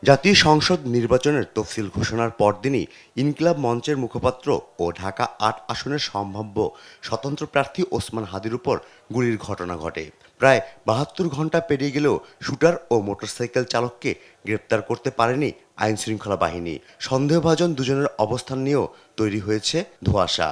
জাতীয় সংসদ নির্বাচনের তফসিল ঘোষণার পরদিনই ইনকিলাব মঞ্চের মুখপাত্র ও ঢাকা ৮ আসনের সম্ভাব্য স্বতন্ত্র প্রার্থী ওসমান হাদির উপর গুলির ঘটনা ঘটে। প্রায় ৭২ ঘন্টা পেরিয়ে গেলেও শুটার ও মোটরসাইকেল চালককে গ্রেপ্তার করতে পারেনি আইনশৃঙ্খলা বাহিনী। সন্দেহভাজন দুজনের অবস্থান নিয়েও তৈরি হয়েছে ধোঁয়াশা।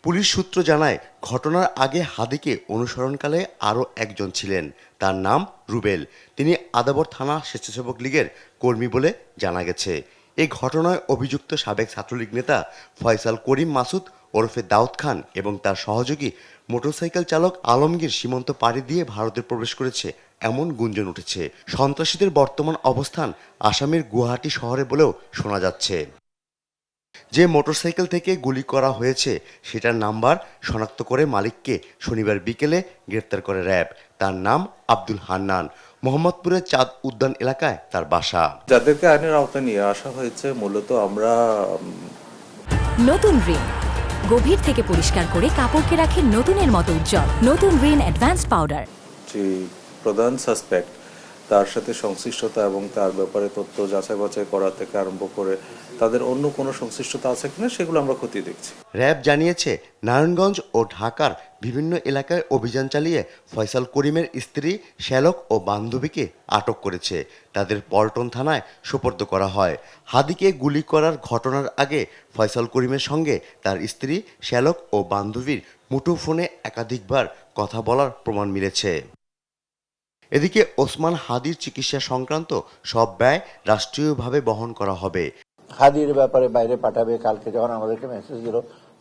পুলিশ সূত্র জানায়, ঘটনার আগে হাদিকে অনুসরণকালে আরও একজন ছিলেন। তার নাম রুবেল। তিনি আদাবর থানা স্বেচ্ছাসেবক লীগের কর্মী বলে জানা গেছে। এই ঘটনায় অভিযুক্ত সাবেক ছাত্রলীগ নেতা ফয়সাল করিম মাসুদ ওরফে দাউদ খান এবং তার সহযোগী মোটরসাইকেল চালক আলমগীর সীমান্ত পাড়ি দিয়ে ভারতে প্রবেশ করেছে এমন গুঞ্জন উঠেছে। সন্ত্রাসীদের বর্তমান অবস্থান আসামের গুয়াহাটি শহরে বলেও শোনা যাচ্ছে। যে মোটরসাইকেল থেকে গুলি করা হয়েছে সেটার নাম্বার শনাক্ত করে মালিককে শনিবার বিকেলে গ্রেপ্তার করে র্যাব। তার নাম আব্দুল হান্নান। মোহাম্মদপুরের চাঁদ উদ্যান এলাকায় তার বাসা। যাদেরকে আইনের আওতায় নিয়ে আসা হয়েছে মূলত আমরা নতুন রিন গভীর থেকে পরিষ্কার করে কাপড়কে রাখে নতুনের মতো উজ্জ্বল। নতুন রিন অ্যাডভান্সড পাউডার। যে প্রধান সাসপেক্ট তার সাথে সংশ্লিষ্টতা এবং তার ব্যাপারে তথ্য যাচাই বাছাই করা থেকে আরম্ভ করে তাদের অন্য কোনো সংশ্লিষ্টতা আছে কিনা সেগুলো আমরা খতিয়ে দেখছি। র্যাব জানিয়েছে, নারায়ণগঞ্জ ও ঢাকার বিভিন্ন এলাকায় অভিযান চালিয়ে ফয়সাল করিমের স্ত্রী শ্যালক ও বান্ধবীকে আটক করেছে। তাদের পল্টন থানায় সোপর্দ করা হয়। হাদিকে গুলি করার ঘটনার আগে ফয়সাল করিমের সঙ্গে তার স্ত্রী শ্যালক ও বান্ধবীর মুঠোফোনে একাধিকবার কথা বলার প্রমাণ মিলেছে। এদিকে ওসমান হাদির চিকিৎসা সংক্রান্ত সব ব্যয় রাষ্ট্রীয়ভাবে বহন করা হবে। হাদির ব্যাপারে বাইরে পাঠাবে। কালকে যখন আমাদেরকে মেসেজ দিল,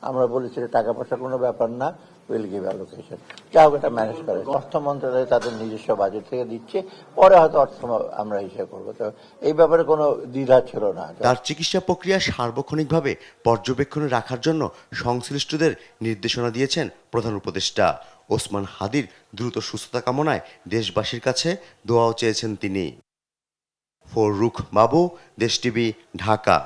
আমরা বলেছি টাকা পয়সা কোনো ব্যাপার না, উইল গিভ অ্যালোকেশন। যা হোক, এটা ম্যানেজ করে অর্থ মন্ত্রণালয় তাদের নিজস্ব বাজেট থেকে দিচ্ছে, পরে হয়তো অর্থ আমরা হিসাব করবো। তো এই ব্যাপারে কোনো দ্বিধা ছিল না। তার চিকিৎসা প্রক্রিয়া সার্বক্ষণিকভাবে পর্যবেক্ষণে রাখার জন্য সংশ্লিষ্টদের নির্দেশনা দিয়েছেন প্রধান উপদেষ্টা। ওসমান হাদির দ্রুত সুস্থতা কামনায় দেশবাসীর কাছে দোয়াও চেয়েছেন তিনি। ফররুখ বাবু, দেশ টিভি, ঢাকা।